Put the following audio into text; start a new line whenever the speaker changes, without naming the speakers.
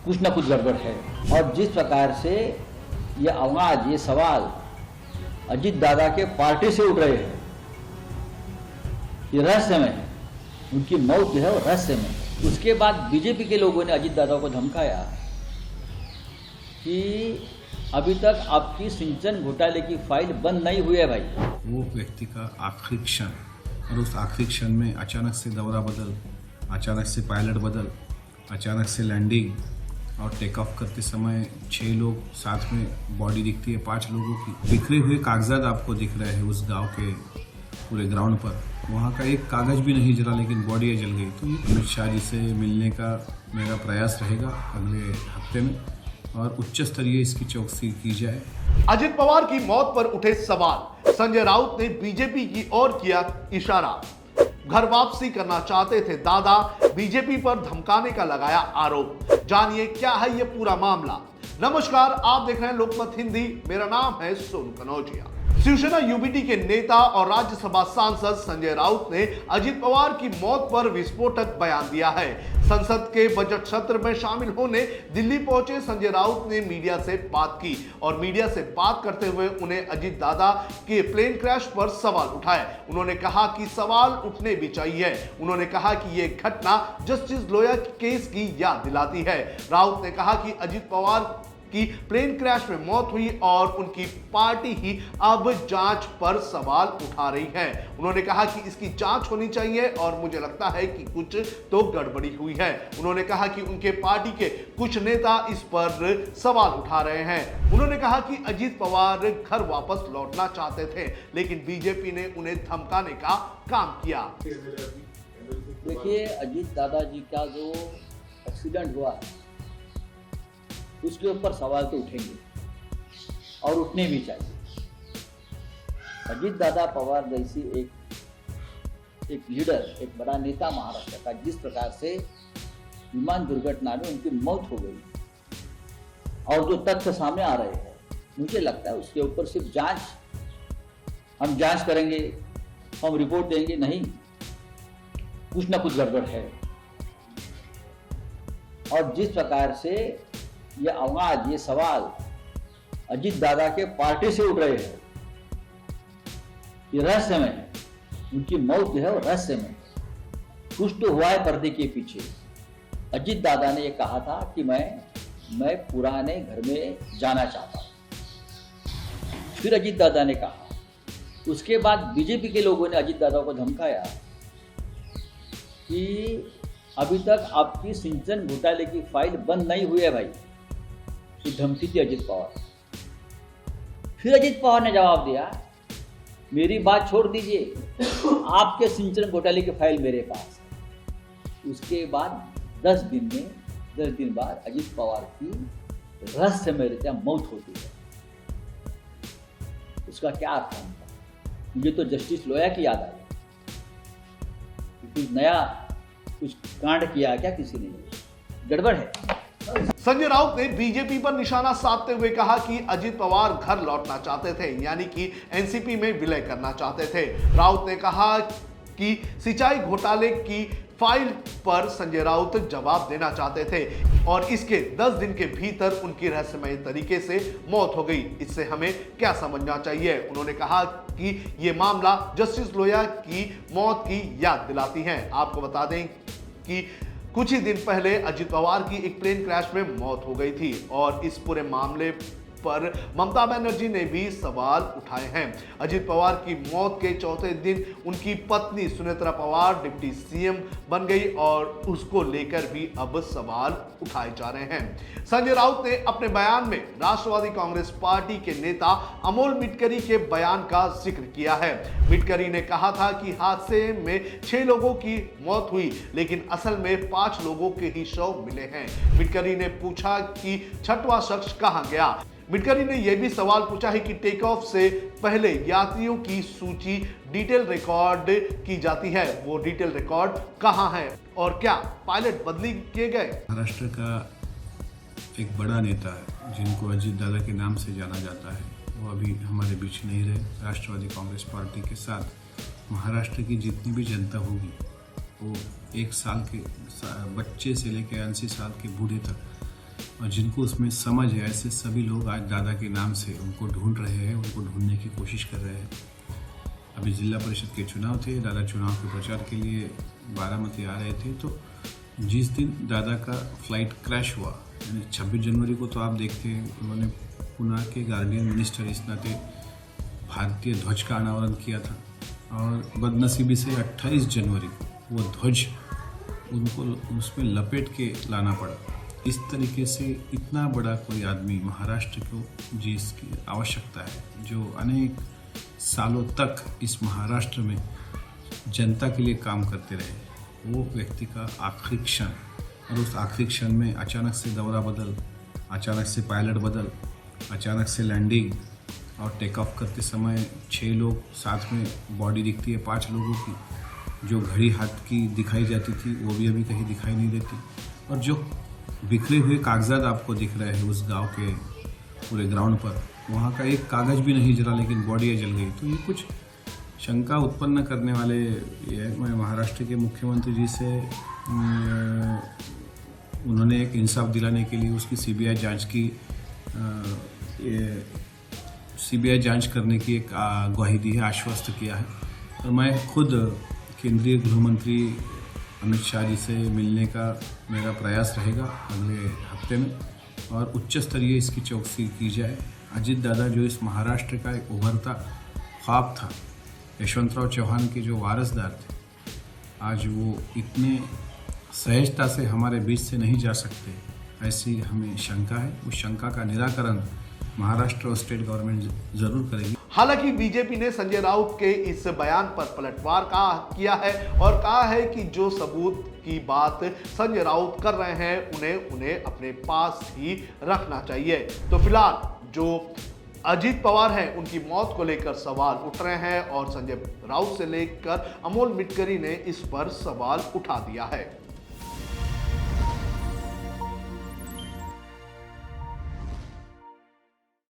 कुछ ना कुछ गड़बड़ है। और जिस प्रकार से ये आवाज, ये सवाल अजीत दादा के पार्टी से उठ रहे हैं, ये रहस्यमय है। उनकी मौत जो है वो रहस्यमय। उसके बाद बीजेपी के लोगों ने अजीत दादा को धमकाया कि अभी तक आपकी सिंचन घोटाले की फाइल बंद नहीं हुई है भाई।
वो व्यक्ति का आखिरी क्षण, और उस आखिरी क्षण में अचानक से दौरा बदल, अचानक से पायलट बदल, अचानक से लैंडिंग और टेक ऑफ करते समय 6 लोग साथ में, बॉडी दिखती है 5 लोगों की, बिखरे हुए कागजात आपको दिख रहे हैं उस गांव के पूरे ग्राउंड पर। वहाँ का एक कागज भी नहीं जला, लेकिन बॉडी जल गई। तो अमित शाह जी से मिलने का मेरा प्रयास रहेगा अगले हफ्ते में, और उच्च स्तरीय इसकी चौकसी की जाए।
अजित पवार की मौत पर उठे सवाल, संजय राउत ने बीजेपी की ओर किया इशारा। घर वापसी करना चाहते थे दादा, बीजेपी पर धमकाने का लगाया आरोप। जानिए क्या है ये पूरा मामला। नमस्कार, आप देख रहे हैं लोकमत हिंदी। मेरा नाम है सोनू कनौजिया। शिवसेना यूबीटी के नेता और राज्यसभा सांसद संजय राउत ने अजित पवार की मौत पर विस्फोटक बयान दिया है। संसद के बजट सत्र में शामिल होने दिल्ली पहुंचे संजय राउत ने मीडिया से बात की, और मीडिया से बात करते हुए उन्हें अजित दादा के प्लेन क्रैश पर सवाल उठाए। उन्होंने कहा कि सवाल उठने भी चाहिए। उन्होंने कहा कि यह घटना जस्टिस लोया केस की याद दिलाती है। राउत ने कहा कि अजित पवार की प्लेन क्रैश में मौत हुई और उनकी पार्टी ही अब जांच पर सवाल उठा रही है। उन्होंने कहा कि इसकी जांच होनी चाहिए और मुझे लगता है कि कुछ तो गड़बड़ी हुई है। उन्होंने कहा कि उनके पार्टी के कुछ नेता इस पर सवाल उठा रहे हैं। उन्होंने कहा कि अजीत पवार घर वापस लौटना चाहते थे, लेकिन बीजेपी ने उन्हें धमकाने का काम किया।
देखिए, अजीत दादाजी का जो एक्सीडेंट हुआ उसके ऊपर सवाल तो उठेंगे और उठने भी चाहिए। अजीत दादा पवार जैसी एक लीडर, एक बड़ा नेता महाराष्ट्र का, जिस प्रकार से विमान दुर्घटना में उनकी मौत हो गई और जो तथ्य सामने आ रहे हैं, मुझे लगता है उसके ऊपर सिर्फ हम जांच करेंगे, हम रिपोर्ट देंगे नहीं, कुछ ना कुछ गड़बड़ है। और जिस प्रकार से ये आवाज, ये सवाल अजीत दादा के पार्टी से उठ रहे हैं, ये रहस्यमय है। उनकी मौत जो है वो रहस्यमय। कुछ तो हुआ है पर्दे के पीछे। अजीत दादा ने ये कहा था कि मैं पुराने घर में जाना चाहता हूं। फिर अजीत दादा ने कहा, उसके बाद बीजेपी के लोगों ने अजीत दादा को धमकाया कि अभी तक आपकी सिंचन घोटाले की फाइल बंद नहीं हुई है भाई। ये धमकी थी अजीत पवार। फिर अजीत पवार ने जवाब दिया, मेरी बात छोड़ दीजिए, आपके सिंचन घोटाले की फाइल मेरे पास है। उसके बाद 10 दिन बाद अजीत पवार की रहस्यमय रीत्या मौत होती है। उसका क्या अर्थ है? मुझे तो जस्टिस लोया की याद आई। कुछ नया, कुछ कांड किया क्या किसी ने? गड़बड़ है।
संजय राउत ने बीजेपी पर निशाना साधते हुए कहा कि अजित पवार घर लौटना चाहते थे, यानी कि एनसीपी में विलय करना चाहते थे। राउत ने कहा कि सिंचाई घोटाले की फाइल पर संजय राउत जवाब देना चाहते थे और इसके 10 दिन के भीतर उनकी रहस्यमय तरीके से मौत हो गई। इससे हमें क्या समझना चाहिए? उन्होंने कहा कि यह मामला जस्टिस लोया की मौत की याद दिलाती है। आपको बता दें कि कुछ ही दिन पहले अजित पवार की एक प्लेन क्रैश में मौत हो गई थी और इस पूरे मामले पर ममता बनर्जी ने भी सवाल उठाए हैं। अजित पवार की मौत के चौथे दिन उनकी पत्नी सुनेत्रा पवार डिप्टी सीएम बन गई और उसको लेकर भी अब सवाल उठाए जा रहे हैं। संजय राउत ने अपने बयान में राष्ट्रवादी कांग्रेस पार्टी के नेता अमोल मिटकरी के बयान का जिक्र किया है। मिटकरी ने कहा था कि हादसे में 6 लोगों की मौत हुई, लेकिन असल में 5 लोगों के ही शव मिले हैं। मिटकरी ने पूछा कि 6वां शख्स कहां गया। मिटकरी ने यह भी सवाल पूछा है कि टेक ऑफ से पहले यात्रियों की सूची डिटेल रिकॉर्ड की जाती है, वो डिटेल रिकॉर्ड कहां है और क्या पायलट बदली किए गए?
महाराष्ट्र का एक बड़ा नेता है जिनको अजीत दादा के नाम से जाना जाता है, वो अभी हमारे बीच नहीं रहे। राष्ट्रवादी कांग्रेस पार्टी के साथ महाराष्ट्र की जितनी भी जनता होगी, वो 1 साल के बच्चे से लेकर 80 साल के बूढ़े तक और जिनको उसमें समझ है, ऐसे सभी लोग आज दादा के नाम से उनको ढूंढ रहे हैं, उनको ढूंढने की कोशिश कर रहे हैं। अभी जिला परिषद के चुनाव थे, दादा चुनाव के प्रचार के लिए बारामती आ रहे थे, तो जिस दिन दादा का फ्लाइट क्रैश हुआ, यानी 26 जनवरी को तो आप देखते हैं उन्होंने पुणे के गार्डियन मिनिस्टर इस नाते भारतीय ध्वज का अनावरण किया था, और बदनसीबी से 28 जनवरी को वो ध्वज उनको उसमें लपेट के लाना पड़ा। इस तरीके से इतना बड़ा कोई आदमी महाराष्ट्र को जिसकी आवश्यकता है, जो अनेक सालों तक इस महाराष्ट्र में जनता के लिए काम करते रहे, वो व्यक्ति का आखिरी क्षण, और उस आखिरी क्षण में अचानक से दौरा बदल, अचानक से पायलट बदल, अचानक से लैंडिंग और टेक ऑफ करते समय 6 लोग साथ में, बॉडी दिखती है 5 लोगों की, जो घड़ी हाथ की दिखाई जाती थी वो भी अभी कहीं दिखाई नहीं देती, और जो बिखरे हुए कागजात आपको दिख रहे हैं उस गांव के पूरे ग्राउंड पर, वहाँ का एक कागज़ भी नहीं जला लेकिन बॉडी जल गई। तो ये कुछ शंका उत्पन्न करने वाले, ये मैं महाराष्ट्र के मुख्यमंत्री जी से उन्होंने एक इंसाफ दिलाने के लिए उसकी सीबीआई जांच की, सीबीआई जांच करने की एक ग्वाही दी है, आश्वस्त किया है। और मैं खुद केंद्रीय गृह मंत्री अमित शाह जी से मिलने का मेरा प्रयास रहेगा अगले हफ्ते में, और उच्च स्तरीय इसकी चौकसी की जाए। अजित दादा जो इस महाराष्ट्र का एक उभरता ख्वाब था, यशवंतराव चौहान के जो वारसदार थे, आज वो इतने सहजता से हमारे बीच से नहीं जा सकते, ऐसी हमें शंका है। उस शंका का निराकरण महाराष्ट्र और स्टेट गवर्नमेंट जरूर करेगी।
हालांकि बीजेपी ने संजय राउत के इस बयान पर पलटवार किया है और कहा है कि जो सबूत की बात संजय राउत कर रहे हैं उन्हें अपने पास ही रखना चाहिए। तो फिलहाल जो अजीत पवार हैं उनकी मौत को लेकर सवाल उठ रहे हैं और संजय राउत से लेकर अमोल मिटकरी ने इस पर सवाल उठा दिया है।